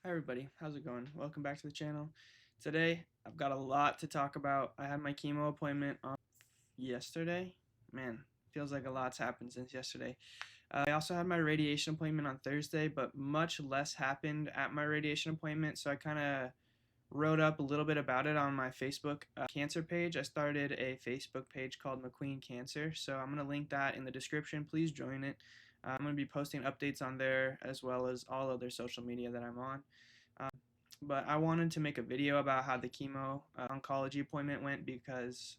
Hi everybody, how's it going? Welcome back to the channel. Today, I've got a lot to talk about. I had my chemo appointment on yesterday. Man, feels like a lot's happened since yesterday. I also had my radiation appointment on Thursday, but much less happened at my radiation appointment, so I kind of wrote up a little bit about it on my Facebook cancer page. I started a Facebook page called McQueen Cancer, so I'm going to link that in the description. Please join it. I'm going to be posting updates on there as well as all other social media that I'm on. Um, but I wanted to make a video about how the chemo oncology appointment went because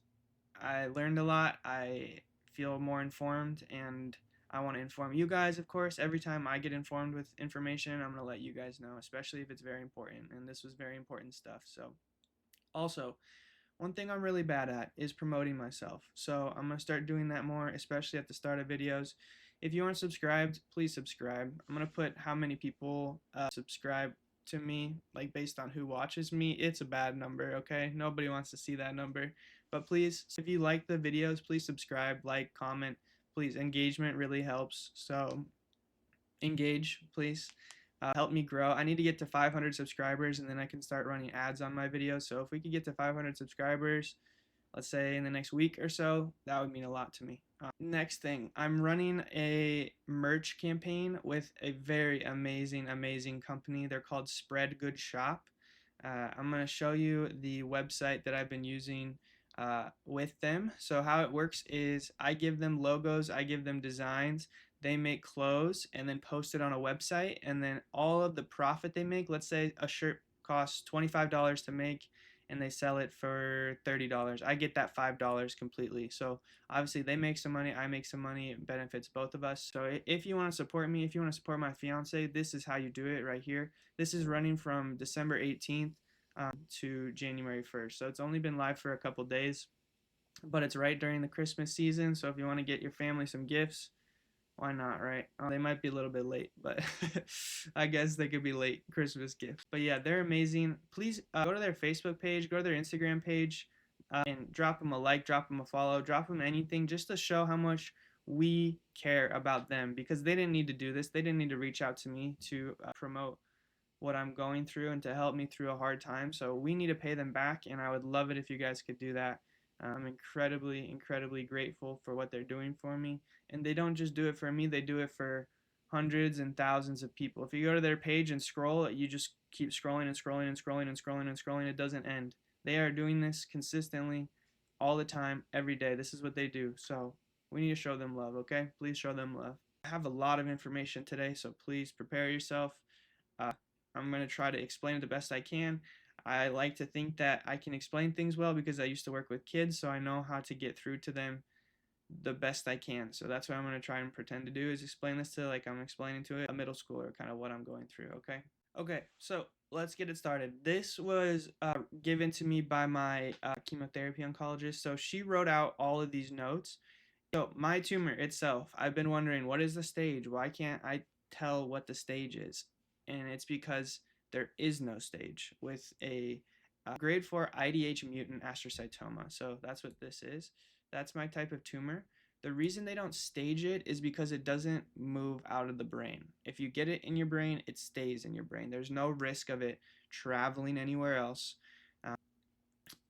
I learned a lot. I feel more informed, and I want to inform you guys, of course. Every time I get informed with information, I'm going to let you guys know, especially if it's very important. And this was very important stuff. So, also, one thing I'm really bad at is promoting myself. So, I'm going to start doing that more, especially at the start of videos. If you aren't subscribed, please subscribe. I'm going to put how many people subscribe to me, like based on who watches me. It's a bad number, okay? Nobody wants to see that number. But please, if you like the videos, please subscribe, like, comment. Please, engagement really helps. So engage, please. Help me grow. I need to get to 500 subscribers and then I can start running ads on my videos. So if we could get to 500 subscribers, let's say in the next week or so, that would mean a lot to me. Next thing, I'm running a merch campaign with a very amazing company. They're called Spread Good Shop. I'm going to show you the website that I've been using with them. So how it works is I give them logos, I give them designs, they make clothes and then post it on a website, and then all of the profit they make, let's say a shirt costs $25 to make and they sell it for $30. I get that $5 completely. So obviously they make some money, I make some money, it benefits both of us. So if you want to support me, if you want to support my fiance, this is how you do it right here. This is running from December 18th to January 1st. So it's only been live for a couple days, but it's right during the Christmas season. So if you want to get your family some gifts, why not, right? They might be a little bit late, but I guess they could be late Christmas gifts. But yeah, they're amazing. Please go to their Facebook page, go to their Instagram page, and drop them a like, drop them a follow, drop them anything just to show how much we care about them, because they didn't need to do this. They didn't need to reach out to me to promote what I'm going through and to help me through a hard time. So we need to pay them back, and I would love it if you guys could do that. I'm incredibly grateful for what they're doing for me. And they don't just do it for me, they do it for hundreds and thousands of people. If you go to their page and scroll, you just keep scrolling and scrolling and scrolling and scrolling and scrolling. It doesn't end. They are doing this consistently all the time, every day. This is what they do. So we need to show them love, okay? Please show them love. I have a lot of information today, so please prepare yourself. Uh, I'm going to try to explain it the best I can. I like to think that I can explain things well because I used to work with kids, so I know how to get through to them the best I can. So that's what I'm going to try and pretend to do, is explain this to like I'm explaining to a middle schooler, kind of what I'm going through, okay? Okay, so let's get it started. This was given to me by my chemotherapy oncologist. So she wrote out all of these notes. So my tumor itself, I've been wondering, what is the stage? Why can't I tell what the stage is? And it's because there is no stage with a grade 4 IDH mutant astrocytoma. So that's what this is. That's my type of tumor. The reason they don't stage it is because it doesn't move out of the brain. If you get it in your brain, it stays in your brain. There's no risk of it traveling anywhere else.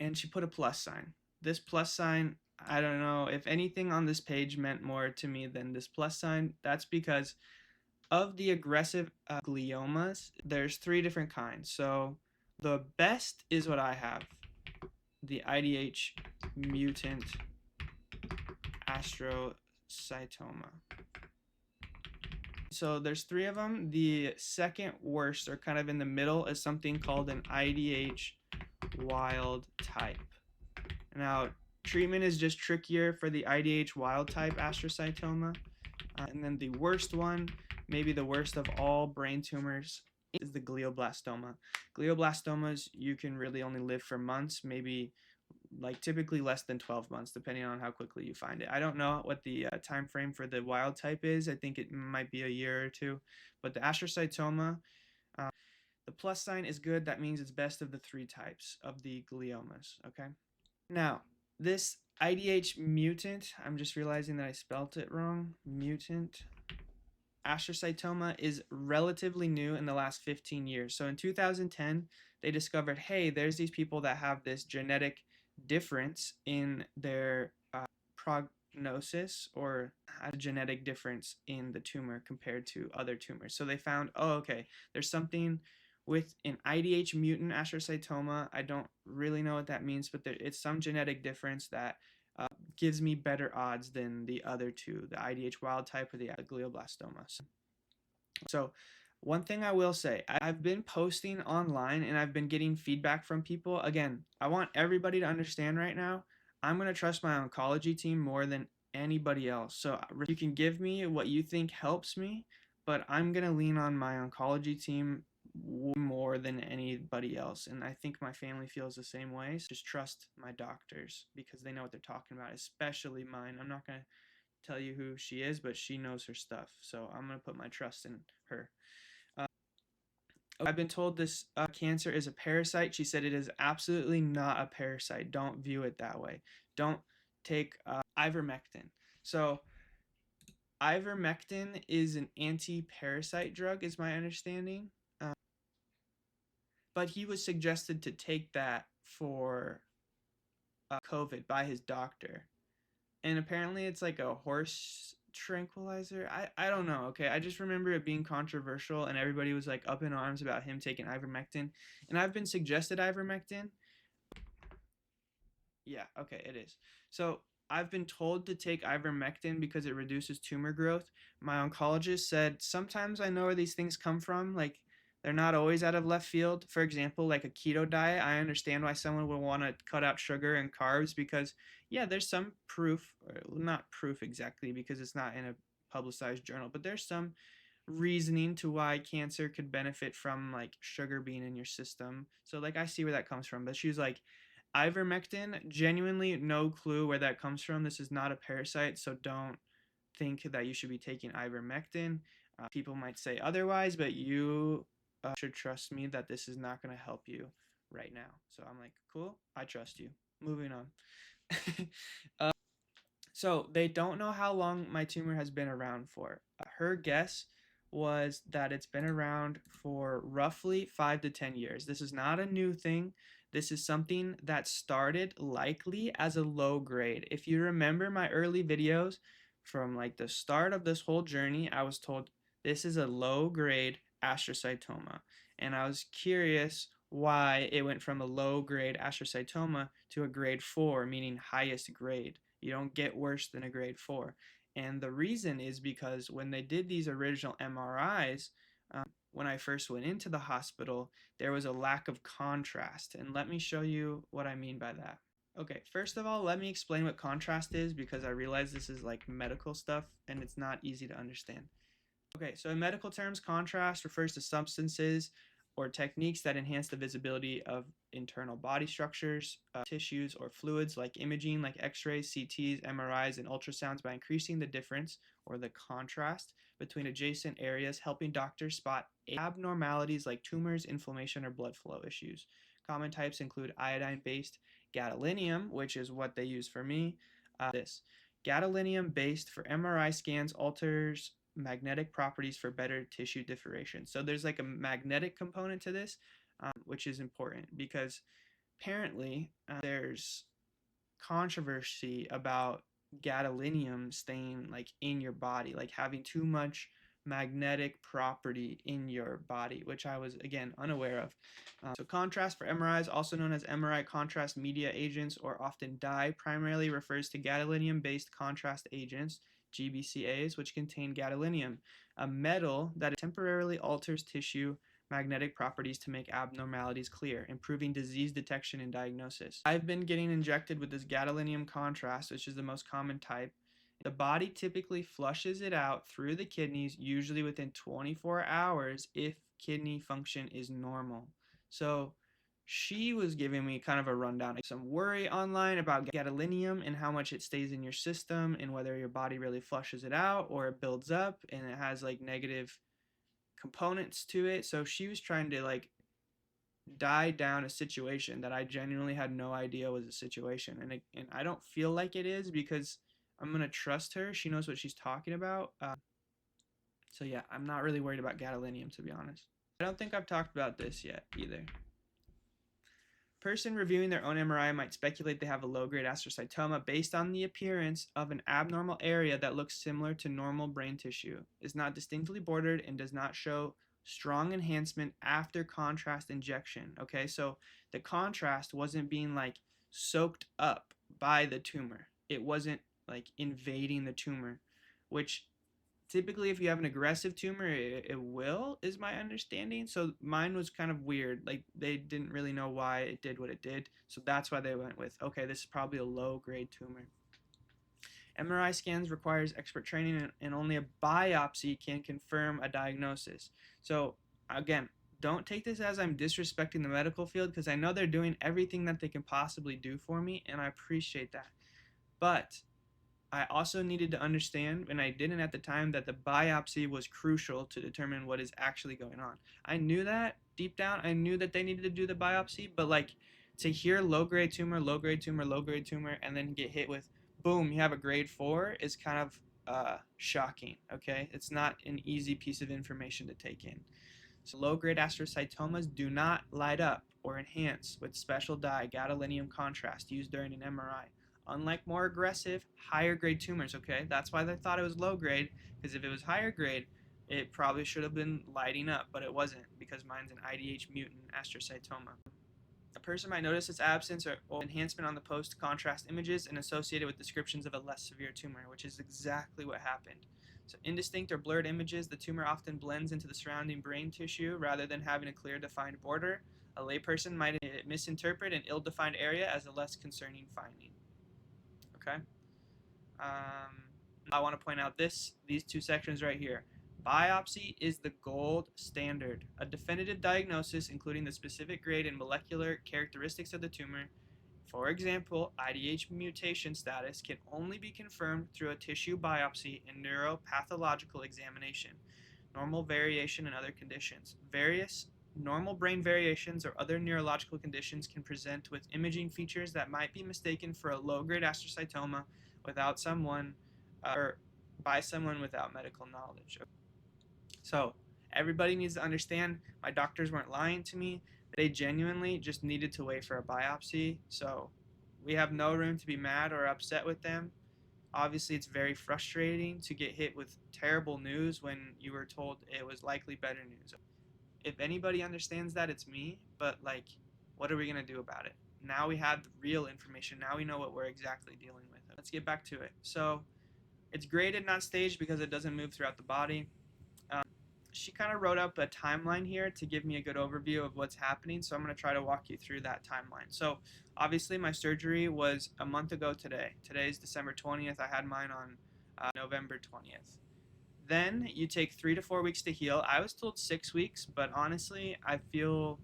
And she put a plus sign. This plus sign, I don't know if anything on this page meant more to me than this plus sign. That's because of the aggressive gliomas, there's 3 different kinds. So the best is what I have, the IDH mutant astrocytoma. So there's 3 of them. The second worst, or kind of in the middle, is something called an IDH wild type. Now, treatment is just trickier for the IDH wild type astrocytoma. And then the worst one, maybe the worst of all brain tumors, is the glioblastoma. Glioblastomas, you can really only live for months, maybe like typically less than 12 months, depending on how quickly you find it. I don't know what the time frame for the wild type is. I think it might be a year or 2. But the astrocytoma, the plus sign is good. That means it's best of the 3 types of the gliomas, okay? Now, this IDH mutant, I'm just realizing that I spelt it wrong. Mutant astrocytoma is relatively new in the last 15 years. So in 2010, they discovered, hey, there's these people that have this genetic difference in their prognosis, or a genetic difference in the tumor compared to other tumors. So they found, oh, okay, there's something with an IDH mutant astrocytoma. I don't really know what that means, but it's some genetic difference that gives me better odds than the other two, the IDH wild type or the glioblastoma. So one thing I will say, I've been posting online and I've been getting feedback from people. Again, I want everybody to understand right now, I'm going to trust my oncology team more than anybody else. So you can give me what you think helps me, but I'm going to lean on my oncology team more than anybody else. And I think my family feels the same way. So just trust my doctors because they know what they're talking about, especially mine. I'm not going to tell you who she is, but she knows her stuff. So I'm going to put my trust in her. I've been told this cancer is a parasite. She said it is absolutely not a parasite. Don't view it that way. Don't take ivermectin. So ivermectin is an anti-parasite drug, is my understanding. But he was suggested to take that for COVID by his doctor. And apparently it's like a horse tranquilizer. I don't know. Okay, I just remember it being controversial and everybody was like up in arms about him taking ivermectin. And I've been suggested ivermectin. Yeah, okay, it is. So I've been told to take ivermectin because it reduces tumor growth. My oncologist said sometimes I know where these things come from. Like they're not always out of left field. For example, like a keto diet, I understand why someone would want to cut out sugar and carbs because, yeah, there's some proof, or not proof exactly because it's not in a publicized journal, but there's some reasoning to why cancer could benefit from like sugar being in your system. So like I see where that comes from. But she was like, ivermectin, genuinely no clue where that comes from. This is not a parasite, so don't think that you should be taking ivermectin. People might say otherwise, but you should trust me that this is not going to help you right now. So I'm like, cool, I trust you. Moving on. So they don't know how long my tumor has been around for. Her guess was that it's been around for roughly 5 to 10 years. This is not a new thing. This is something that started likely as a low grade. If you remember my early videos from like the start of this whole journey, I was told this is a low grade astrocytoma. And I was curious why it went from a low grade astrocytoma to a grade 4, meaning highest grade. You don't get worse than a grade 4. And the reason is because when they did these original MRIs, when I first went into the hospital, there was a lack of contrast. And let me show you what I mean by that. Okay, first of all, let me explain what contrast is because I realize this is like medical stuff and it's not easy to understand. Okay, so in medical terms, contrast refers to substances or techniques that enhance the visibility of internal body structures, tissues, or fluids like imaging, like x-rays, CTs, MRIs, and ultrasounds by increasing the difference or the contrast between adjacent areas, helping doctors spot abnormalities like tumors, inflammation, or blood flow issues. Common types include iodine-based gadolinium, which is what they use for me. This gadolinium-based for MRI scans alters magnetic properties for better tissue differentiation. So there's like a magnetic component to this, which is important because apparently there's controversy about gadolinium staying like in your body, like having too much magnetic property in your body, which I was again unaware of. So contrast for MRIs, also known as MRI contrast media agents or often dye, primarily refers to gadolinium-based contrast agents, GBCAs, which contain gadolinium, a metal that temporarily alters tissue magnetic properties to make abnormalities clear, improving disease detection and diagnosis. I've been getting injected with this gadolinium contrast, which is the most common type. The body typically flushes it out through the kidneys, usually within 24 hours if kidney function is normal. So she was giving me kind of a rundown. Some worry online about gadolinium and how much it stays in your system and whether your body really flushes it out or it builds up and it has like negative components to it. So she was trying to like die down a situation that I genuinely had no idea was a situation. And I don't feel like it is because I'm going to trust her. She knows what she's talking about. So yeah, I'm not really worried about gadolinium, to be honest. I don't think I've talked about this yet either. Person reviewing their own MRI might speculate they have a low-grade astrocytoma based on the appearance of an abnormal area that looks similar to normal brain tissue, is not distinctly bordered, and does not show strong enhancement after contrast injection. Okay, so the contrast wasn't being like soaked up by the tumor. It wasn't like invading the tumor, which typically if you have an aggressive tumor it will, is my understanding. So mine was kind of weird, like they didn't really know why it did what it did, so that's why they went with, okay, this is probably a low grade tumor. MRI scans requires expert training, and only a biopsy can confirm a diagnosis. So again, don't take this as I'm disrespecting the medical field, because I know they're doing everything that they can possibly do for me, and I appreciate that. But I also needed to understand, and I didn't at the time, that the biopsy was crucial to determine what is actually going on. I knew that deep down. I knew that they needed to do the biopsy, but like to hear low grade tumor, low grade tumor, low grade tumor, and then get hit with, boom, you have a grade 4 is kind of shocking. Okay, it's not an easy piece of information to take in. So low-grade astrocytomas do not light up or enhance with special dye gadolinium contrast used during an MRI. Unlike more aggressive, higher grade tumors, okay? That's why they thought it was low grade, because if it was higher grade, it probably should have been lighting up, but it wasn't, because mine's an IDH mutant astrocytoma. A person might notice its absence or enhancement on the post-contrast images and associate it with descriptions of a less severe tumor, which is exactly what happened. So indistinct or blurred images, the tumor often blends into the surrounding brain tissue rather than having a clear defined border. A layperson might misinterpret an ill-defined area as a less concerning finding. Okay? I want to point out these two sections right here. Biopsy is the gold standard. A definitive diagnosis, including the specific grade and molecular characteristics of the tumor, for example, IDH mutation status, can only be confirmed through a tissue biopsy and neuropathological examination. Normal variation and other conditions. Various normal brain variations or other neurological conditions can present with imaging features that might be mistaken for a low-grade astrocytoma without someone or by someone without medical knowledge. So everybody needs to understand, my doctors weren't lying to me. They genuinely just needed to wait for a biopsy. So we have no room to be mad or upset with them. Obviously, it's very frustrating to get hit with terrible news when you were told it was likely better news. If anybody understands that, it's me. But like, what are we going to do about it? Now we have the real information. Now we know what we're exactly dealing with. Let's get back to it. So it's graded, not staged, because it doesn't move throughout the body. She kind of wrote up a timeline here to give me a good overview of what's happening, so I'm going to try to walk you through that timeline. So obviously my surgery was a month ago today. Today's December 20th. I had mine on November 20th. Then you take 3 to 4 weeks to heal. I was told 6 weeks, but honestly I feel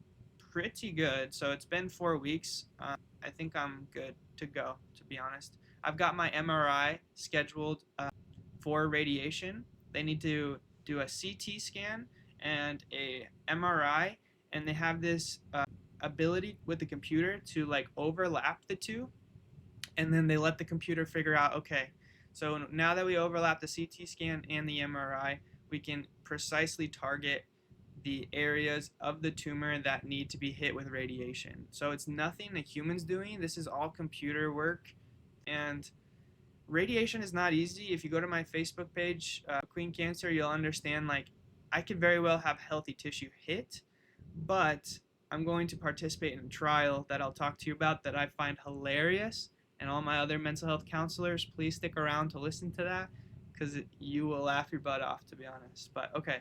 pretty good. So it's been 4 weeks. I think I'm good to go, to be honest. I've got my MRI scheduled for radiation. They need to do a CT scan and a MRI, and they have this ability with the computer to like overlap the two, and then they let the computer figure out, okay, so now that we overlap the CT scan and the MRI, we can precisely target the areas of the tumor that need to be hit with radiation. So it's nothing a human's doing. This is all computer work, and radiation is not easy. If you go to my Facebook page, Queen Cancer, you'll understand, like, I could very well have healthy tissue hit, but I'm going to participate in a trial that I'll talk to you about that I find hilarious. And all my other mental health counselors, please stick around to listen to that, because you will laugh your butt off, to be honest. But okay,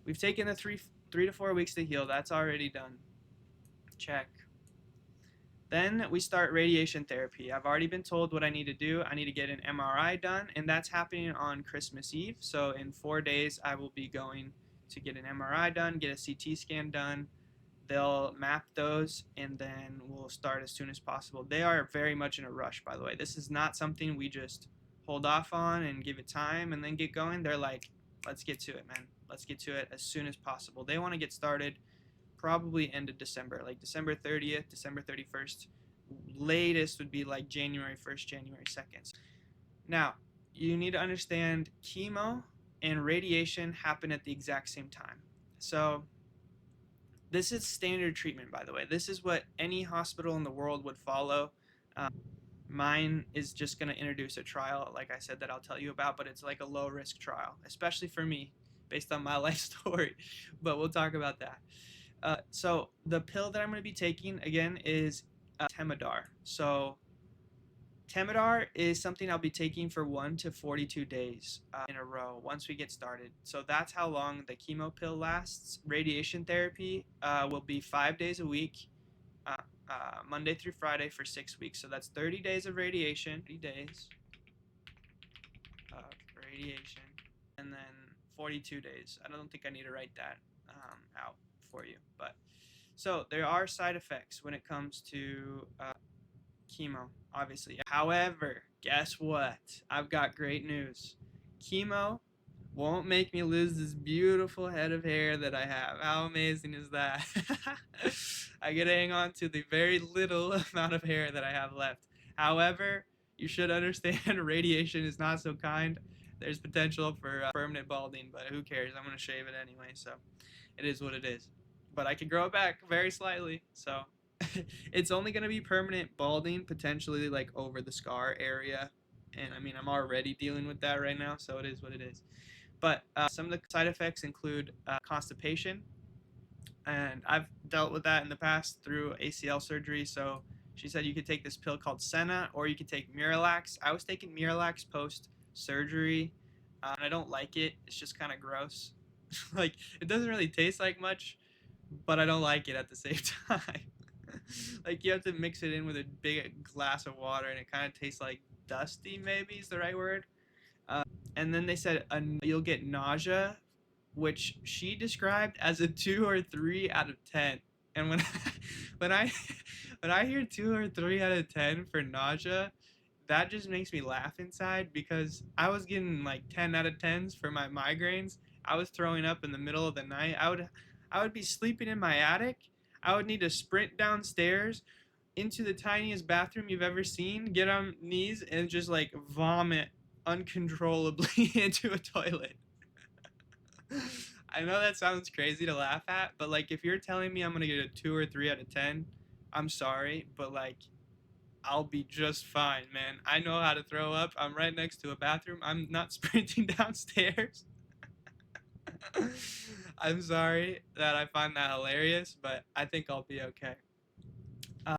we've taken the three to 4 weeks to heal. That's already done. Check. Then we start radiation therapy. I've already been told what I need to do. I need to get an MRI done, and that's happening on Christmas Eve. So in 4 days, I will be going to get an MRI done, get a CT scan done. They'll map those, and then we'll start as soon as possible. They are very much in a rush, by the way. This is not something we just hold off on and give it time and then get going. They're like, let's get to it, man. Let's get to it as soon as possible. They want to get started probably end of December, like December 30th, December 31st. Latest would be like January 1st, January 2nd. Now, you need to understand chemo and radiation happen at the exact same time. So this is standard treatment, by the way. This is what any hospital in the world would follow. Mine is just going to introduce a trial, like I said, that I'll tell you about, but it's like a low risk trial, especially for me, based on my life story. But we'll talk about that. So the pill that I'm going to be taking again is Temodar. So Temodar is something I'll be taking for 1 to 42 days in a row once we get started. So that's how long the chemo pill lasts. Radiation therapy will be 5 days a week, uh, Monday through Friday for 6 weeks. So that's 30 days of radiation, 30 days of radiation, and then 42 days. I don't think I need to write that out for you. But so there are side effects when it comes to chemo, obviously. However, guess what? I've got great news. Chemo won't make me lose this beautiful head of hair that I have. How amazing is that? I get to hang on to the very little amount of hair that I have left. However, you should understand radiation is not so kind. There's potential for permanent balding, but who cares? I'm going to shave it anyway, so it is what it is. But I can grow it back very slightly, so it's only going to be permanent balding, potentially like over the scar area. And I mean, I'm already dealing with that right now, so it is what it is. But some of the side effects include constipation, and I've dealt with that in the past through ACL surgery. So she said you could take this pill called Senna, or you could take Miralax. I was taking Miralax post surgery, and I don't like it. It's just kind of gross. Like it doesn't really taste like much, but I don't like it at the same time. Like you have to mix it in with a big glass of water, and it kind of tastes like dusty. Maybe is the right word. And then they said you'll get nausea, which she described as a 2 or 3 out of 10. And when when I when I hear 2 or 3 out of 10 for nausea, that just makes me laugh inside because I was getting like 10 out of 10s for my migraines. I was throwing up in the middle of the night. I would be sleeping in my attic. I would need to sprint downstairs into the tiniest bathroom you've ever seen, get on knees, and just like vomit uncontrollably into a toilet. I know that sounds crazy to laugh at, but like if you're telling me I'm gonna get a 2 or 3 out of 10, I'm sorry, but like I'll be just fine, man. I know how to throw up. I'm right next to a bathroom. I'm not sprinting downstairs. I'm sorry that I find that hilarious, but I think I'll be okay.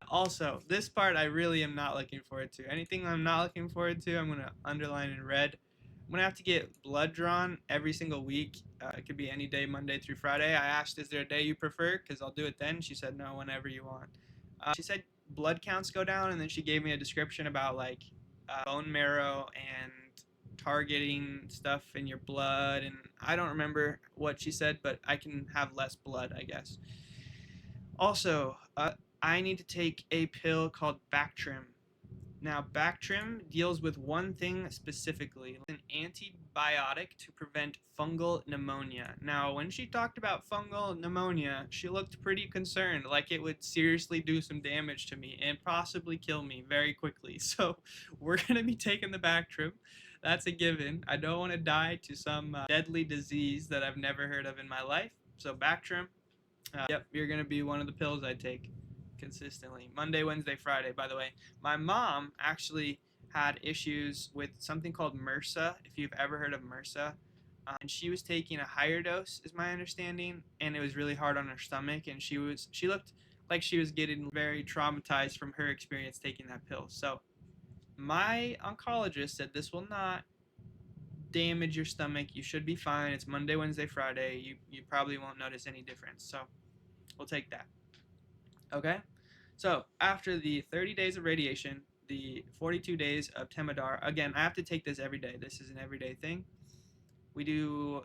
Also, this part I really am not looking forward to. Anything I'm not looking forward to, I'm going to underline in red. I'm going to have to get blood drawn every single week. It could be any day, Monday through Friday. I asked, is there a day you prefer? Because I'll do it then. She said, no, whenever you want. She said blood counts go down, and then she gave me a description about like bone marrow and targeting stuff in your blood. And I don't remember what she said, but I can have less blood, I guess. Also, I need to take a pill called Bactrim. Now, Bactrim deals with one thing specifically, an antibiotic to prevent fungal pneumonia. Now, when she talked about fungal pneumonia, she looked pretty concerned, like it would seriously do some damage to me and possibly kill me very quickly. So, we're going to be taking the Bactrim. That's a given. I don't want to die to some deadly disease that I've never heard of in my life. So, Bactrim, yep, you're going to be one of the pills I take consistently. Monday, Wednesday, Friday, by the way. My mom actually had issues with something called MRSA, if you've ever heard of MRSA. And she was taking a higher dose, is my understanding, and it was really hard on her stomach. And she looked like she was getting very traumatized from her experience taking that pill. So my oncologist said this will not damage your stomach. You should be fine. It's Monday, Wednesday, Friday. You probably won't notice any difference. So we'll take that. Okay? So after the 30 days of radiation, the 42 days of Temodar, again, I have to take this every day. This is an everyday thing. We do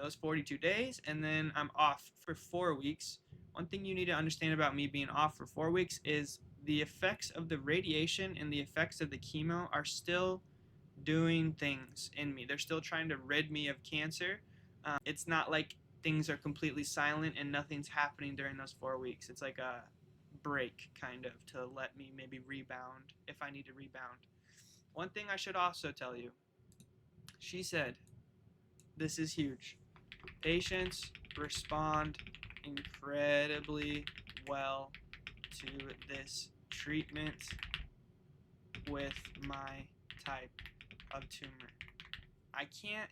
those 42 days, and then I'm off for 4 weeks. One thing you need to understand about me being off for 4 weeks is the effects of the radiation and the effects of the chemo are still doing things in me. They're still trying to rid me of cancer. It's not like things are completely silent and nothing's happening during those 4 weeks. It's like a break, kind of, to let me maybe rebound if I need to rebound. One thing I should also tell you, she said this is huge. Patients respond incredibly well to this treatment with my type of tumor. I can't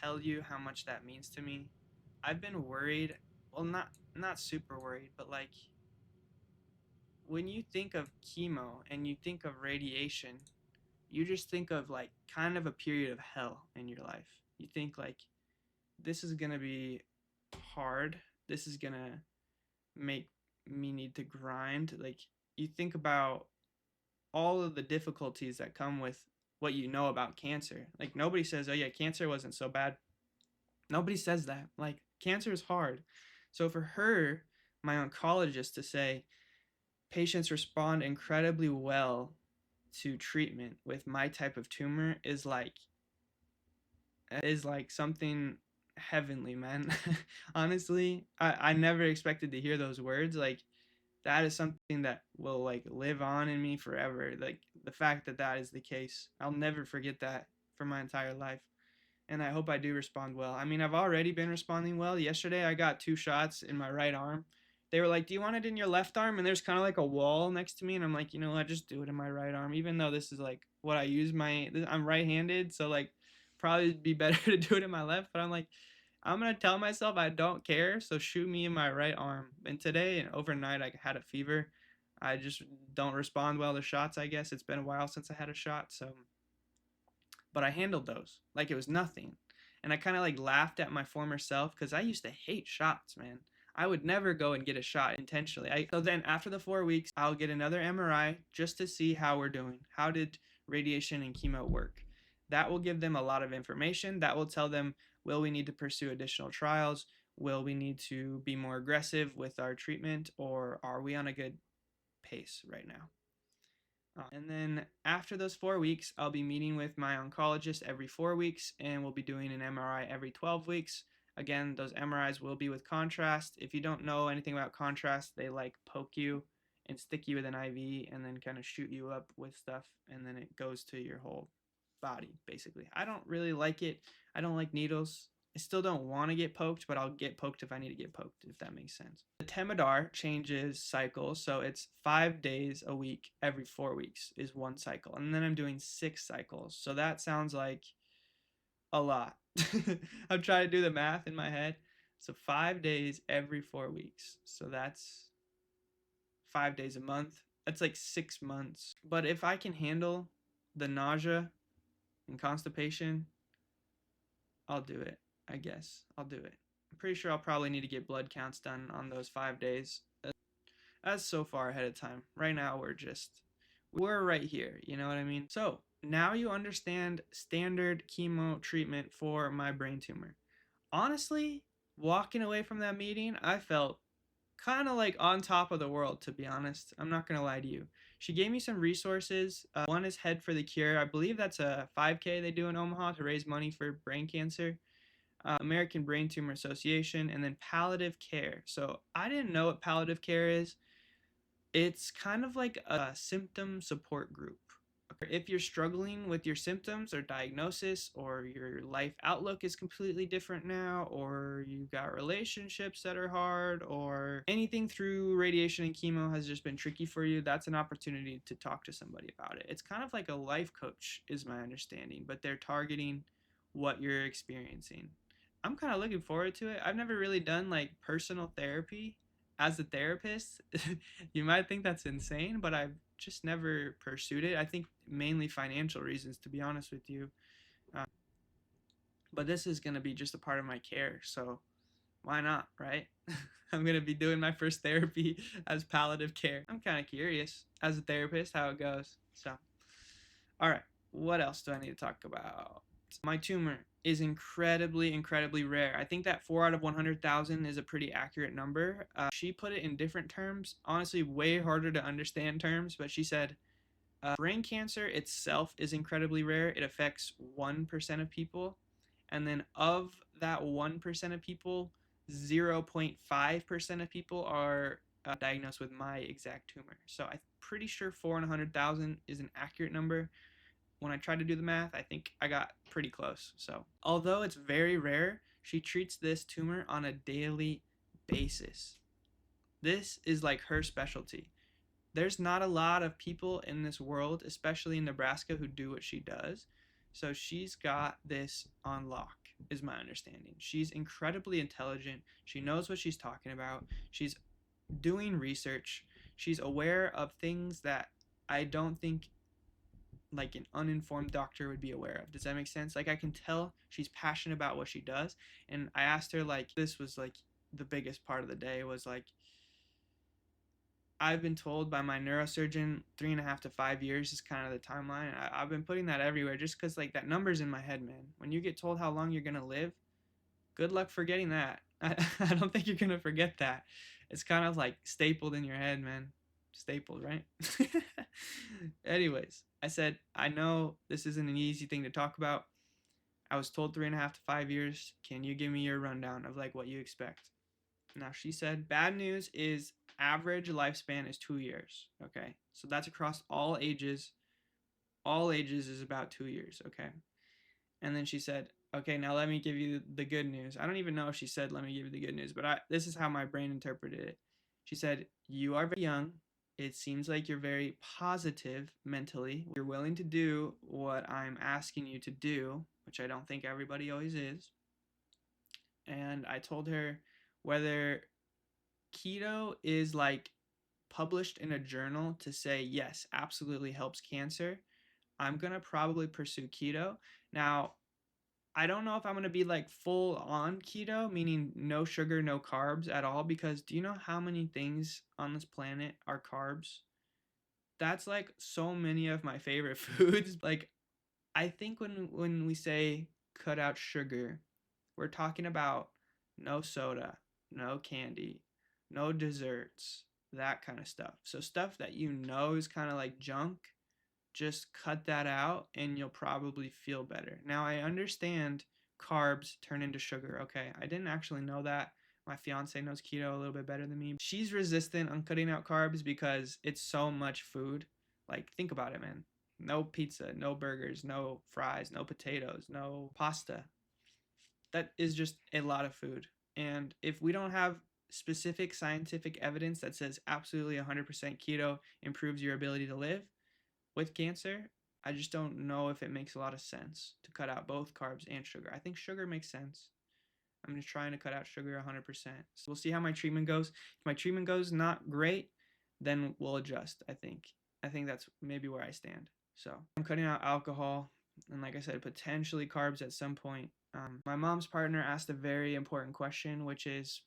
tell you how much that means to me. I've been worried, well, not super worried, but like when you think of chemo and you think of radiation, you just think of like kind of a period of hell in your life. You think like this is going to be hard. This is going to make me need to grind. Like you think about all of the difficulties that come with what you know about cancer. Like nobody says, "Oh yeah, cancer wasn't so bad." Nobody says that. Like cancer is hard. So for her, my oncologist to say patients respond incredibly well to treatment with my type of tumor is like something heavenly, man. Honestly, I never expected to hear those words. Like that is something that will like live on in me forever. Like the fact that that is the case, I'll never forget that for my entire life. And I hope I do respond well. I mean, I've already been responding well. Yesterday, I got 2 shots in my right arm. They were like, "Do you want it in your left arm?" And there's kind of like a wall next to me, and I'm like, you know what, just do it in my right arm. Even though this is like what I use I'm right-handed, so like probably be better to do it in my left. But I'm like, I'm gonna tell myself I don't care, so shoot me in my right arm. And today and overnight, I had a fever. I just don't respond well to shots. I guess it's been a while since I had a shot, so but I handled those like it was nothing. And I kind of like laughed at my former self because I used to hate shots, man. I would never go and get a shot intentionally. So then after the 4 weeks, I'll get another MRI just to see how we're doing. How did radiation and chemo work? That will give them a lot of information. That will tell them, will we need to pursue additional trials? Will we need to be more aggressive with our treatment? Or are we on a good pace right now? And then after those 4 weeks, I'll be meeting with my oncologist every 4 weeks, and we'll be doing an MRI every 12 weeks. Again, those MRIs will be with contrast. If you don't know anything about contrast, they like poke you and stick you with an IV and then kind of shoot you up with stuff, and then it goes to your whole body, basically. I don't really like it. I don't like needles. I still don't want to get poked, but I'll get poked if I need to get poked, if that makes sense. The Temodar changes cycles, so it's 5 days a week every 4 weeks is one cycle. And then I'm doing 6 cycles. So that sounds like a lot. I'm trying to do the math in my head. So 5 days every 4 weeks. So that's 5 days a month. That's like 6 months. But if I can handle the nausea and constipation, I'll do it. I guess I'll do it. I'm pretty sure I'll probably need to get blood counts done on those 5 days. That's so far ahead of time. Right now, we're right here. You know what I mean? So now you understand standard chemo treatment for my brain tumor. Honestly, walking away from that meeting, I felt kind of like on top of the world, to be honest. I'm not going to lie to you. She gave me some resources. One is Head for the Cure. I believe that's a 5K they do in Omaha to raise money for brain cancer. American Brain Tumor Association, and then palliative care. So I didn't know what palliative care is. It's kind of like a symptom support group. If you're struggling with your symptoms or diagnosis, or your life outlook is completely different now, or you got relationships that are hard, or anything through radiation and chemo has just been tricky for you, that's an opportunity to talk to somebody about it. It's kind of like a life coach, is my understanding, but they're targeting what you're experiencing. I'm kind of looking forward to it. I've never really done like personal therapy as a therapist. You might think that's insane, but I've just never pursued it. I think mainly financial reasons, to be honest with you. Uh, but this is going to be just a part of my care, so why not, right? I'm going to be doing my first therapy as palliative care. I'm kind of curious as a therapist how it goes. So, all right, what else do I need to talk about? My tumor is incredibly, incredibly rare. I think that 4 out of 100,000 is a pretty accurate number. She put it in different terms, honestly, way harder to understand terms, but she said brain cancer itself is incredibly rare. It affects 1% of people. And then of that 1% of people, 0.5% of people are diagnosed with my exact tumor. So I'm pretty sure 4 in 100,000 is an accurate number. when I tried to do the math, I think I got pretty close. So, although it's very rare, she treats this tumor on a daily basis. This is like her specialty. There's not a lot of people in this world, especially in Nebraska, who do what she does. So she's got this on lock, is my understanding. She's incredibly intelligent. She knows what she's talking about. She's doing research. She's aware of things that I don't think like an uninformed doctor would be aware of. Does that make sense? Like I can tell she's passionate about what she does. And I asked her like this was like the biggest part of the day was like I've been told by my neurosurgeon 3.5 to 5 years is kind of the timeline. I've been putting that everywhere just because like that number's in my head, man. When you get told how long you're gonna live, good luck forgetting that. I don't think you're gonna forget that. It's kind of like stapled in your head, man. Stapled, right? Anyways, I said I know this isn't an easy thing to talk about. I was told 3.5 to 5 years. Can you give me your rundown of like what you expect? Now she said bad news is average lifespan is 2 years. Okay, so that's across all ages. All ages is about 2 years. Okay, and then she said, okay, now let me give you the good news. I don't even know if she said let me give you the good news, but this is how my brain interpreted it. She said you are very young. It seems like you're very positive mentally. You're willing to do what I'm asking you to do, which I don't think everybody always is. And I told her whether keto is like published in a journal to say yes, absolutely helps cancer, I'm gonna probably pursue keto. Now, I don't know if I'm gonna be like full on keto, meaning no sugar, no carbs at all, because do you know how many things on this planet are carbs? That's like so many of my favorite foods. Like I think when we say cut out sugar, we're talking about no soda, no candy, no desserts, that kind of stuff. So stuff that you know is kind of like junk, just cut that out and you'll probably feel better. Now I understand carbs turn into sugar. Okay, I didn't actually know that. My fiance knows keto a little bit better than me. She's resistant on cutting out carbs because it's so much food. Like think about it, man. No pizza, no burgers, no fries, no potatoes, no pasta. That is just a lot of food. And if we don't have specific scientific evidence that says absolutely 100% keto improves your ability to live with cancer, I just don't know if it makes a lot of sense to cut out both carbs and sugar. I think sugar makes sense. I'm just trying to cut out sugar 100%. So we'll see how my treatment goes. If my treatment goes not great, then we'll adjust, I think. I think that's maybe where I stand. So I'm cutting out alcohol and, like I said, potentially carbs at some point. My mom's partner asked a very important question, which is,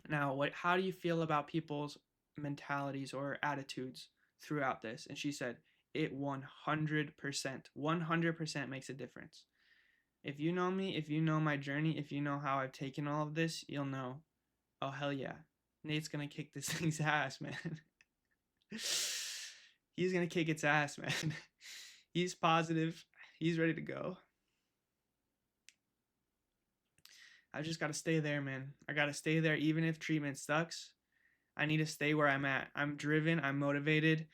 now, how do you feel about people's mentalities or attitudes throughout this? And she said, it 100% makes a difference. If you know me, if you know my journey, if you know how I've taken all of this, you'll know, oh, hell yeah. Nate's going to kick this thing's ass, man. He's going to kick its ass, man. He's positive. He's ready to go. I just got to stay there, man. I got to stay there even if treatment sucks. I need to stay where I'm at. I'm driven. I'm motivated.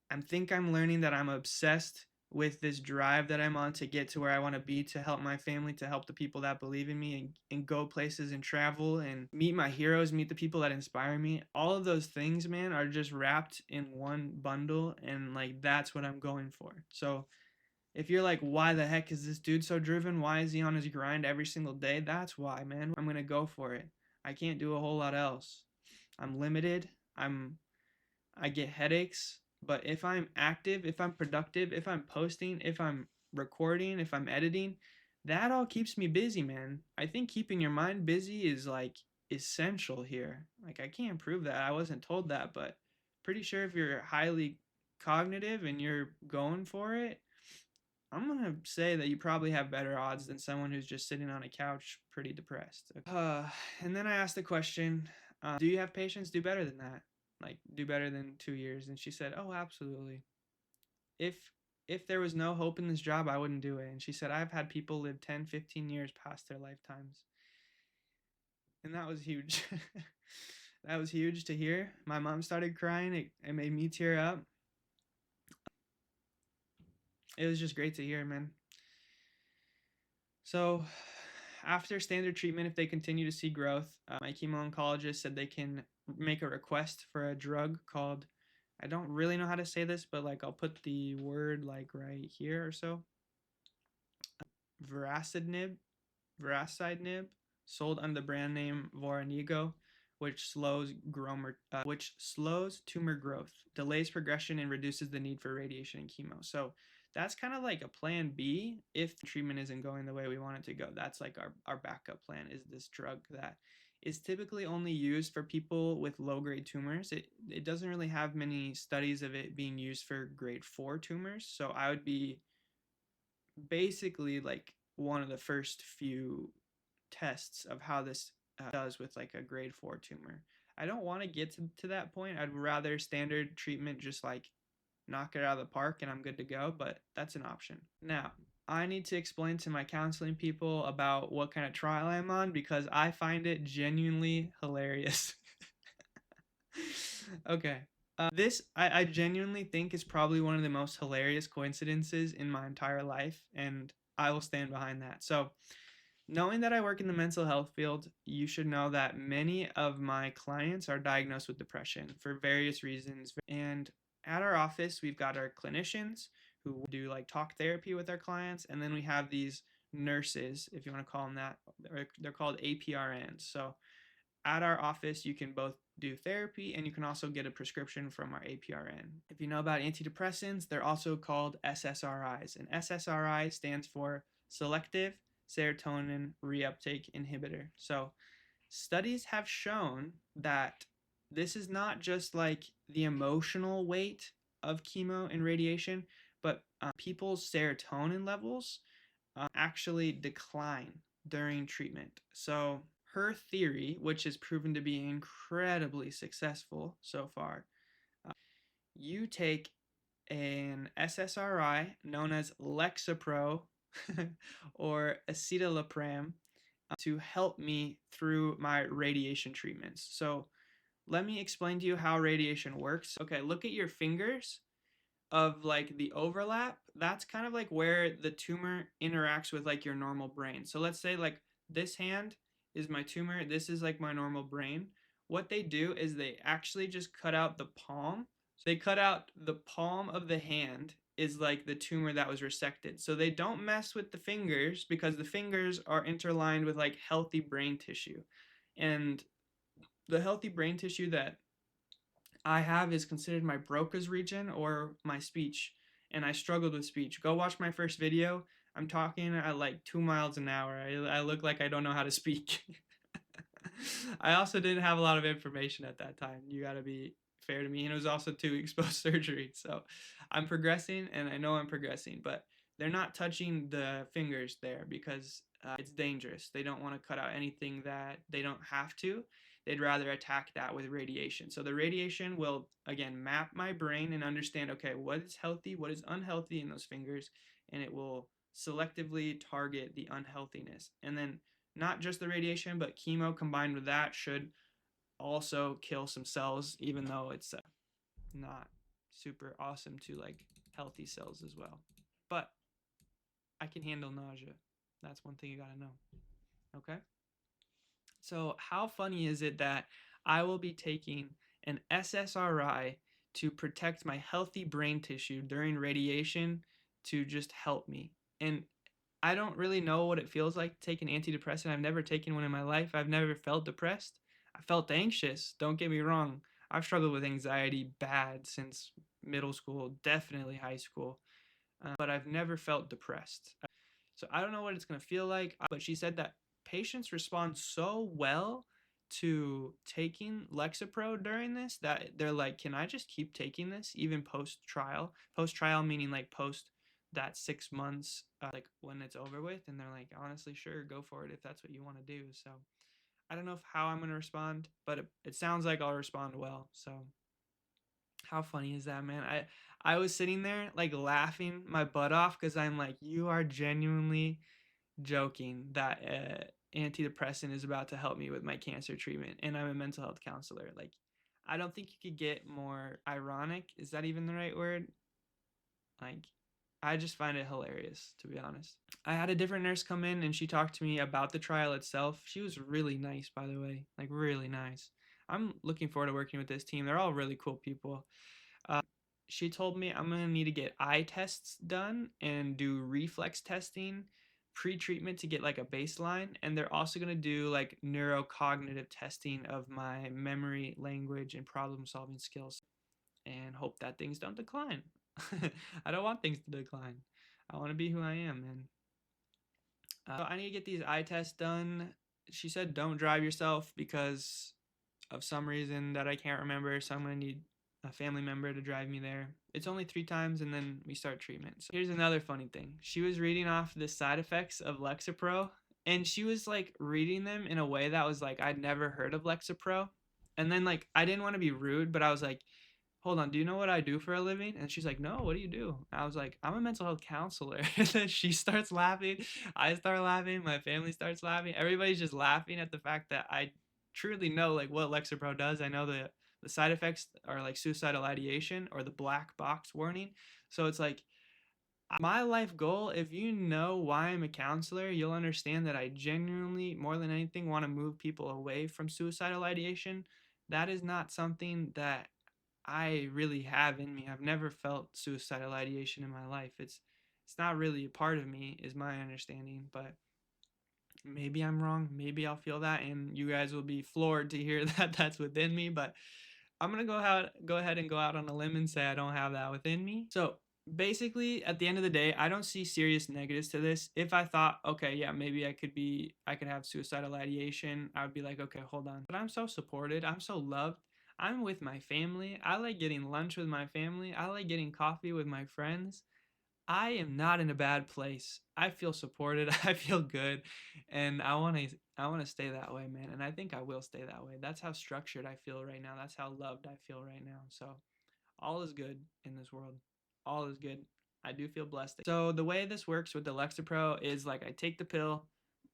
I'm learning that I'm obsessed with this drive that I'm on to get to where I want to be, to help my family, to help the people that believe in me, and go places and travel and meet my heroes, meet the people that inspire me. All of those things, man, are just wrapped in one bundle, and like that's what I'm going for. So if you're like, why the heck is this dude so driven? Why is he on his grind every single day? That's why, man. I'm going to go for it. I can't do a whole lot else. I'm limited. I get headaches, but if I'm active, if I'm productive, if I'm posting, if I'm recording, if I'm editing, that all keeps me busy, man. I think keeping your mind busy is like essential here. Like I can't prove that. I wasn't told that, but pretty sure if you're highly cognitive and you're going for it, I'm going to say that you probably have better odds than someone who's just sitting on a couch pretty depressed. And then I asked the question, do you have patients do better than that? Like do better than 2 years? And she said, oh, absolutely. If if there was no hope in this job, I wouldn't do it. And she said, I've had people live 10, 15 years past their lifetimes. And that was huge. That was huge to hear. My mom started crying. It made me tear up. it was just great to hear, man. So, after standard treatment, if they continue to see growth, my chemo oncologist said they can make a request for a drug called, I don't really know how to say this, but like I'll put the word like right here or so. Veracidnib, Veracidnib, sold under the brand name Voranigo, which slows tumor growth, delays progression, and reduces the need for radiation and chemo. So that's kind of like a plan B if the treatment isn't going the way we want it to go. That's like our backup plan is this drug that is typically only used for people with low grade tumors. It doesn't really have many studies of it being used for grade 4 tumors. So I would be basically like one of the first few tests of how this does with like a grade 4 tumor. I don't want to get to that point. I'd rather standard treatment, just like knock it out of the park and I'm good to go, but that's an option. Now, I need to explain to my counseling people about what kind of trial I'm on because I find it genuinely hilarious. Okay. I genuinely think is probably one of the most hilarious coincidences in my entire life, and I will stand behind that. So, knowing that I work in the mental health field, you should know that many of my clients are diagnosed with depression for various reasons. And at our office, we've got our clinicians who do like talk therapy with our clients, and then we have these nurses, if you want to call them that. They're called APRNs. So at our office, you can both do therapy and you can also get a prescription from our APRN. If you know about antidepressants, they're also called SSRIs, and SSRI stands for Selective Serotonin Reuptake Inhibitor. So, studies have shown that this is not just like the emotional weight of chemo and radiation, but people's serotonin levels actually decline during treatment. So, her theory, which has proven to be incredibly successful so far, you take an SSRI known as Lexapro or acetalopram to help me through my radiation treatments. So, let me explain to you how radiation works. Okay, look at your fingers of like the overlap. That's kind of like where the tumor interacts with like your normal brain. So let's say like this hand is my tumor, this is like my normal brain. What they do is they actually just cut out the palm. So they cut out the palm of the hand is like the tumor that was resected. So they don't mess with the fingers because the fingers are interlined with like healthy brain tissue. And the healthy brain tissue that I have is considered my Broca's region or my speech, and I struggled with speech. Go watch my first video. I'm talking at like 2 miles an hour. I look like I don't know how to speak. I also didn't have a lot of information at that time. You got to be fair to me. And it was also 2 weeks post surgery. So I'm progressing and I know I'm progressing, but they're not touching the fingers there because it's dangerous. They don't want to cut out anything that they don't have to. They'd rather attack that with radiation. So the radiation will, again, map my brain and understand, okay, what is healthy, what is unhealthy in those fingers, and it will selectively target the unhealthiness. And then not just the radiation, but chemo combined with that should also kill some cells, even though it's not super awesome to like healthy cells as well. But I can handle nausea. That's one thing you gotta know. Okay? So, how funny is it that I will be taking an SSRI to protect my healthy brain tissue during radiation to just help me? And I don't really know what it feels like to take an antidepressant. I've never taken one in my life. I've never felt depressed. I felt anxious. Don't get me wrong. I've struggled with anxiety bad since middle school, definitely high school, but I've never felt depressed. So I don't know what it's going to feel like, but she said that patients respond so well to taking Lexapro during this that they're like, can I just keep taking this even post trial? Post trial meaning like post that 6 months, like when it's over with. And they're like, honestly, sure, go for it if that's what you want to do. So I don't know how I'm going to respond, but it sounds like I'll respond well. So how funny is that, man? I was sitting there like laughing my butt off because I'm like, you are genuinely joking that antidepressant is about to help me with my cancer treatment, and I'm a mental health counselor. Like, I don't think you could get more ironic. Is that even the right word? Like, I just find it hilarious, to be honest. I had a different nurse come in and she talked to me about the trial itself. She was really nice, by the way, like really nice. I'm looking forward to working with this team. They're all really cool people. Uh, she told me I'm gonna need to get eye tests done and do reflex testing pre-treatment to get like a baseline, and they're also gonna do like neurocognitive testing of my memory, language, and problem-solving skills, and hope that things don't decline. I don't want things to decline. I want to be who I am, man. So I need to get these eye tests done. She said don't drive yourself because of some reason that I can't remember, so I'm gonna need a family member to drive me there. It's only 3 times and then we start treatment. So here's another funny thing. She was reading off the side effects of Lexapro, and she was like reading them in a way that was like I'd never heard of Lexapro. And then like I didn't want to be rude, but I was like, hold on, do you know what I do for a living? And she's like, no, what do you do? I was like, I'm a mental health counselor. And then she starts laughing. I start laughing. My family starts laughing. Everybody's just laughing at the fact that I truly know like what Lexapro does. I know the side effects are like suicidal ideation or the black box warning. So it's like my life goal, if you know why I'm a counselor, you'll understand that I genuinely, more than anything, want to move people away from suicidal ideation. That is not something that I really have in me. I've never felt suicidal ideation in my life. It's not really a part of me, is my understanding, but maybe I'm wrong. Maybe I'll feel that and you guys will be floored to hear that that's within me, but I'm going to go ahead and go out on a limb and say I don't have that within me. So, basically at the end of the day, I don't see serious negatives to this. If I thought, okay, yeah, maybe I could have suicidal ideation, I would be like, okay, hold on. But I'm so supported. I'm so loved. I'm with my family. I like getting lunch with my family. I like getting coffee with my friends. I am not in a bad place. I feel supported. I feel good, and I want to stay that way, man. And I think I will stay that way. That's how structured I feel right now. That's how loved I feel right now. So, all is good in this world. All is good. I do feel blessed. So, the way this works with the Lexapro is like I take the pill,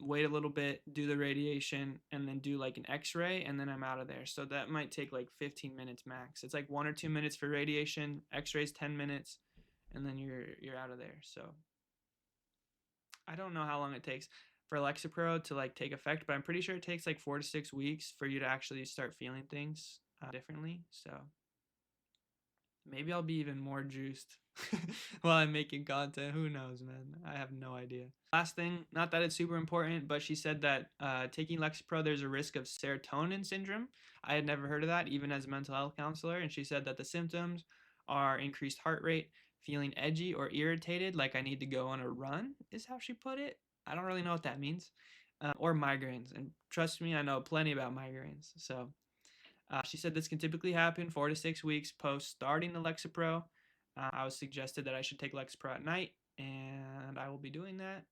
wait a little bit, do the radiation, and then do like an x-ray, and then I'm out of there. So, that might take like 15 minutes max. It's like 1 or 2 minutes for radiation, x-rays 10 minutes, and then you're out of there. So, I don't know how long it takes for Lexapro to like take effect, but I'm pretty sure it takes like 4 to 6 weeks for you to actually start feeling things differently. So, maybe I'll be even more juiced while I'm making content. Who knows, man? I have no idea. Last thing, not that it's super important, but she said that taking Lexapro, there's a risk of serotonin syndrome. I had never heard of that, even as a mental health counselor. And she said that the symptoms are increased heart rate, feeling edgy or irritated, like I need to go on a run, is how she put it. I don't really know what that means. Or migraines. And trust me, I know plenty about migraines. So she said this can typically happen 4 to 6 weeks post starting the Lexapro. I was suggested that I should take Lexapro at night, and I will be doing that.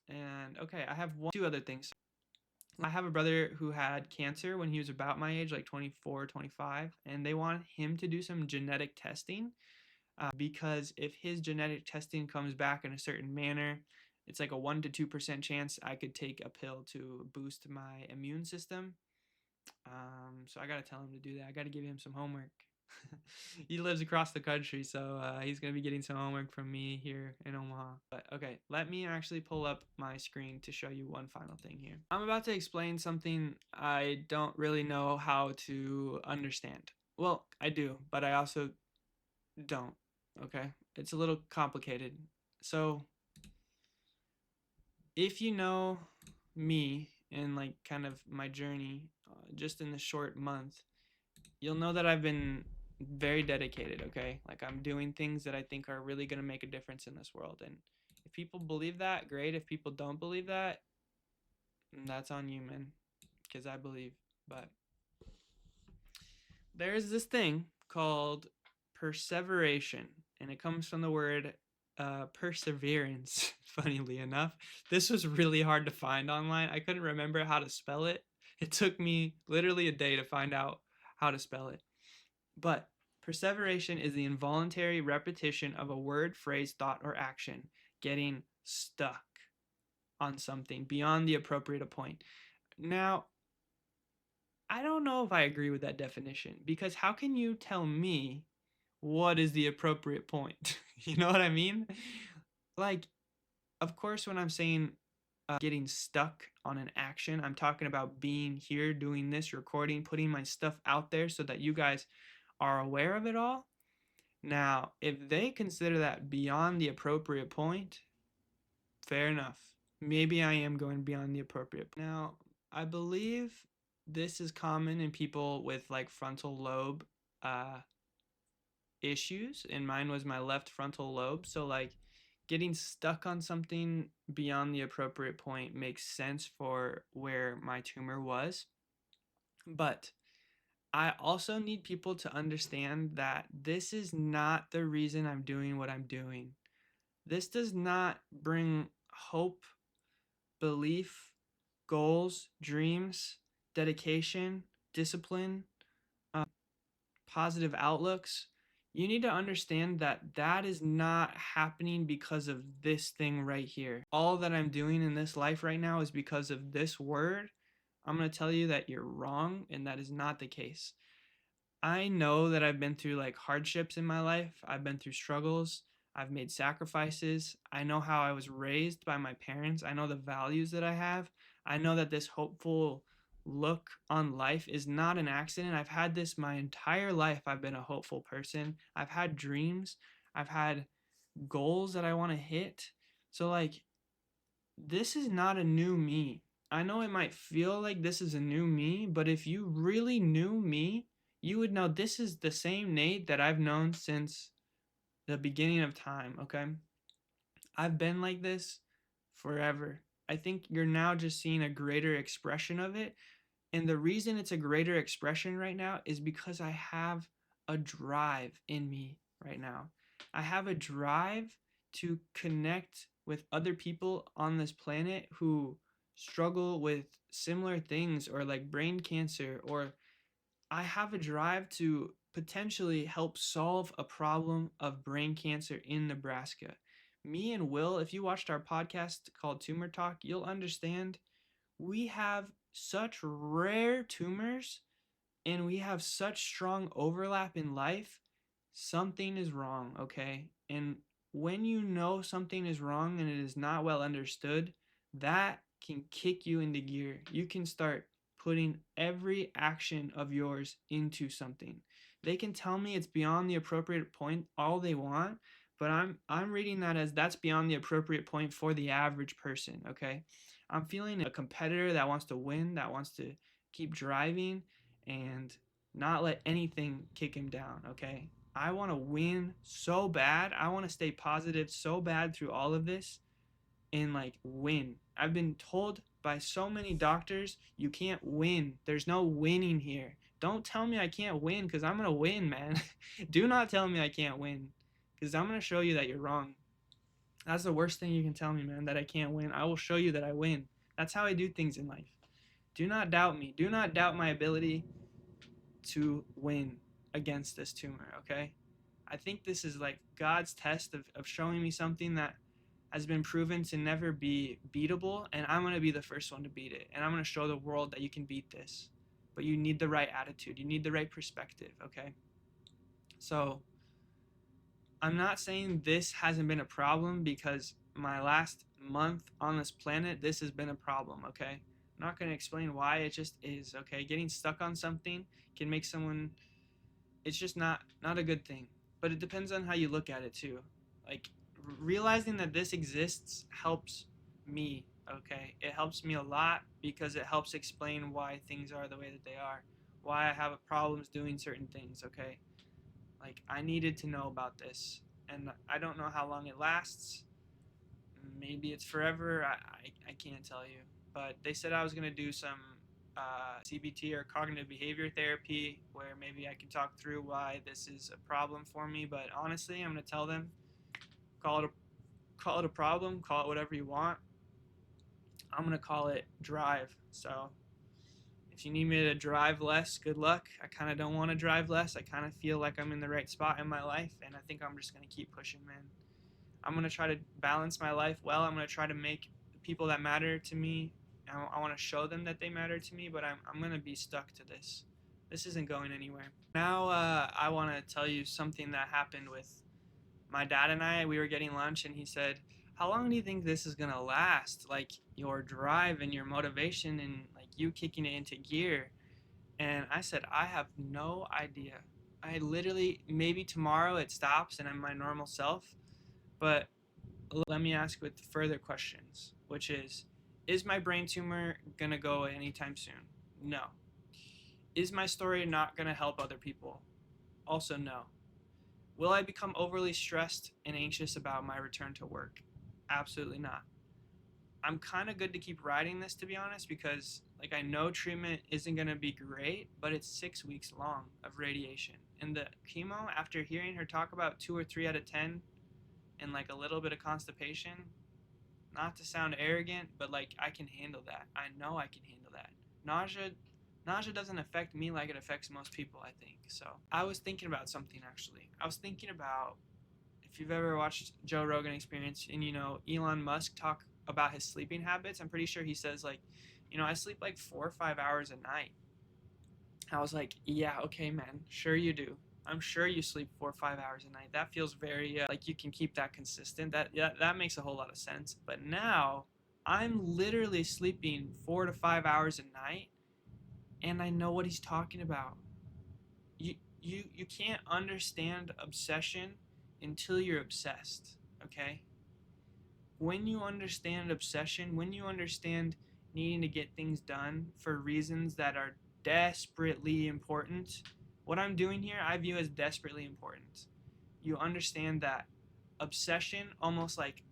And okay, I have two other things. I have a brother who had cancer when he was about my age, like 24, 25, and they want him to do some genetic testing because if his genetic testing comes back in a certain manner, it's like a 1 to 2% chance I could take a pill to boost my immune system. So I gotta tell him to do that. I gotta give him some homework. He lives across the country, so he's gonna be getting some homework from me here in Omaha. But okay, let me actually pull up my screen to show you one final thing here. I'm about to explain something I don't really know how to understand. Well, I do, but I also don't. Okay, it's a little complicated. So if you know me and like kind of my journey just in the short month, you'll know that I've been very dedicated, okay? Like I'm doing things that I think are really going to make a difference in this world. And if people believe that, great. If people don't believe that, that's on you, man, because I believe. But there's this thing called perseveration, and it comes from the word perseverance. Funnily enough, this was really hard to find online. I couldn't remember how to spell it. It took me literally a day to find out how to spell it. But perseveration is the involuntary repetition of a word, phrase, thought, or action, getting stuck on something beyond the appropriate point. Now, I don't know if I agree with that definition because how can you tell me what is the appropriate point? You know what I mean? Like, of course, when I'm saying getting stuck on an action, I'm talking about being here, doing this, recording, putting my stuff out there so that you guys are aware of it all. Now, if they consider that beyond the appropriate point, fair enough. Maybe I am going beyond the appropriate. Now, I believe this is common in people with like frontal lobe uh, issues, and mine was my left frontal lobe. So, like, getting stuck on something beyond the appropriate point makes sense for where my tumor was. But I also need people to understand that this is not the reason I'm doing what I'm doing. This does not bring hope, belief, goals, dreams, dedication, discipline, positive outlooks. You need to understand that that is not happening because of this thing right here. All that I'm doing in this life right now is because of this word. I'm going to tell you that you're wrong, and that is not the case. I know that I've been through like hardships in my life. I've been through struggles. I've made sacrifices. I know how I was raised by my parents. I know the values that I have. I know that this hopeful look on life is not an accident. I've had this my entire life. I've been a hopeful person. I've had dreams. I've had goals that I want to hit. So, like, this is not a new me. I know it might feel like this is a new me, but if you really knew me, you would know this is the same Nate that I've known since the beginning of time, okay? I've been like this forever. I think you're now just seeing a greater expression of it. And the reason it's a greater expression right now is because I have a drive in me right now. I have a drive to connect with other people on this planet who struggle with similar things or like brain cancer, or I have a drive to potentially help solve a problem of brain cancer in Nebraska. Me and Will, if you watched our podcast called Tumor Talk, you'll understand we have such rare tumors and we have such strong overlap in life. Something is wrong, okay? And when you know something is wrong and it is not well understood, that can kick you into gear. You can start putting every action of yours into something. They can tell me it's beyond the appropriate point all they want, but I'm reading that as that's beyond the appropriate point for the average person, okay? I'm feeling a competitor that wants to win, that wants to keep driving and not let anything kick him down, okay? I want to win so bad. I want to stay positive so bad through all of this and like win. I've been told by so many doctors, you can't win. There's no winning here. Don't tell me I can't win because I'm going to win, man. Do not tell me I can't win because I'm going to show you that you're wrong. That's the worst thing you can tell me, man, that I can't win. I will show you that I win. That's how I do things in life. Do not doubt me. Do not doubt my ability to win against this tumor, okay? I think this is like God's test of showing me something that has been proven to never be beatable, and I'm going to be the first one to beat it. And I'm going to show the world that you can beat this. But you need the right attitude. You need the right perspective, okay? So I'm not saying this hasn't been a problem because my last month on this planet, this has been a problem, okay? I'm not going to explain why, it just is, okay? Getting stuck on something can make someone, it's just not a good thing. But it depends on how you look at it too. Like realizing that this exists helps me, okay? It helps me a lot because it helps explain why things are the way that they are, why I have problems doing certain things, okay? Like I needed to know about this, and I don't know how long it lasts. Maybe it's forever. I can't tell you. But they said I was gonna do some CBT or cognitive behavior therapy, where maybe I can talk through why this is a problem for me. But honestly, I'm gonna tell them, call it a problem, call it whatever you want. I'm gonna call it drive. So if you need me to drive less, good luck. I kind of don't want to drive less. I kind of feel like I'm in the right spot in my life, and I think I'm just going to keep pushing, man. I'm going to try to balance my life well. I'm going to try to make the people that matter to me, I want to show them that they matter to me, but I'm going to be stuck to this. This isn't going anywhere. Now, I want to tell you something that happened with my dad and we were getting lunch, and he said, how long do you think this is gonna last? Like your drive and your motivation and like you kicking it into gear. And I said, I have no idea. I literally, maybe tomorrow it stops and I'm my normal self. But let me ask with further questions, which is my brain tumor gonna go anytime soon? No. Is my story not gonna help other people? Also, no. Will I become overly stressed and anxious about my return to work? Absolutely not. I'm kind of good to keep riding this, to be honest, because like I know treatment isn't going to be great, but it's 6 weeks long of radiation. And the chemo, after hearing her talk about 2 or 3 out of 10 and like a little bit of constipation, not to sound arrogant, but like I can handle that. I know I can handle that. Nausea doesn't affect me like it affects most people, I think. So I was thinking about something actually. I was thinking about, if you've ever watched Joe Rogan Experience and Elon Musk talk about his sleeping habits, I'm pretty sure he says like, I sleep like 4 or 5 hours a night. I was like, yeah, okay, man, sure you do. I'm sure you sleep 4 or 5 hours a night. That feels very like you can keep that consistent. That makes a whole lot of sense. But now I'm literally sleeping 4 to 5 hours a night, and I know what he's talking about. You can't understand obsession until you're obsessed, okay? When you understand obsession, when you understand needing to get things done for reasons that are desperately important, what I'm doing here I view as desperately important. You understand that obsession almost like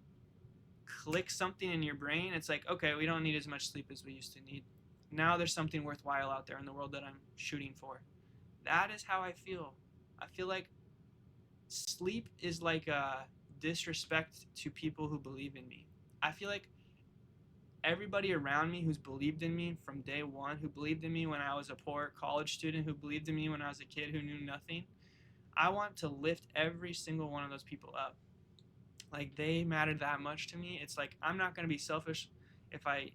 clicks something in your brain. It's like, okay, we don't need as much sleep as we used to need. Now there's something worthwhile out there in the world that I'm shooting for. That is how I feel. I feel like sleep is like a disrespect to people who believe in me. I feel like everybody around me who's believed in me from day one, who believed in me when I was a poor college student, who believed in me when I was a kid who knew nothing, I want to lift every single one of those people up. Like they matter that much to me. It's like I'm not going to be selfish if I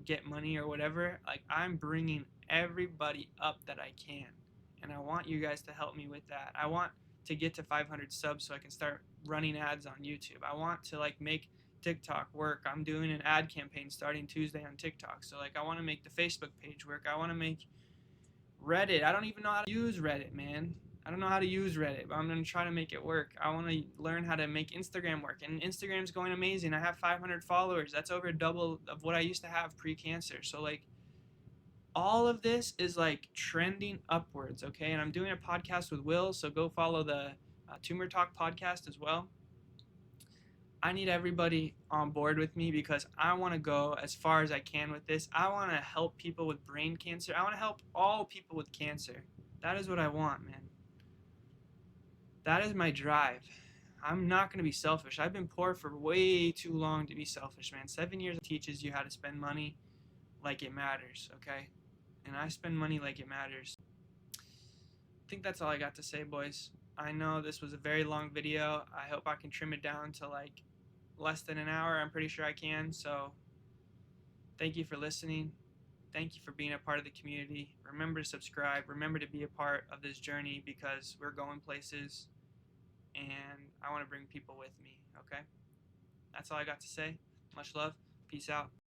get money or whatever. Like I'm bringing everybody up that I can. And I want you guys to help me with that. I want to get to 500 subs so I can start running ads on YouTube. I want to like make TikTok work. I'm doing an ad campaign starting Tuesday on TikTok. So like I want to make the Facebook page work. I want to make Reddit. I don't even know how to use Reddit, man. I don't know how to use Reddit, but I'm going to try to make it work. I want to learn how to make Instagram work. And Instagram's going amazing. I have 500 followers. That's over double of what I used to have pre-cancer. So like all of this is like trending upwards, okay? And I'm doing a podcast with Will, so go follow the Tumor Talk podcast as well. I need everybody on board with me because I want to go as far as I can with this. I want to help people with brain cancer. I want to help all people with cancer. That is what I want, man. That is my drive. I'm not going to be selfish. I've been poor for way too long to be selfish, man. 7 years teaches you how to spend money like it matters, okay? And I spend money like it matters. I think that's all I got to say, boys. I know this was a very long video. I hope I can trim it down to like less than an hour. I'm pretty sure I can. So thank you for listening. Thank you for being a part of the community. Remember to subscribe. Remember to be a part of this journey because we're going places and I want to bring people with me, okay? That's all I got to say. Much love. Peace out.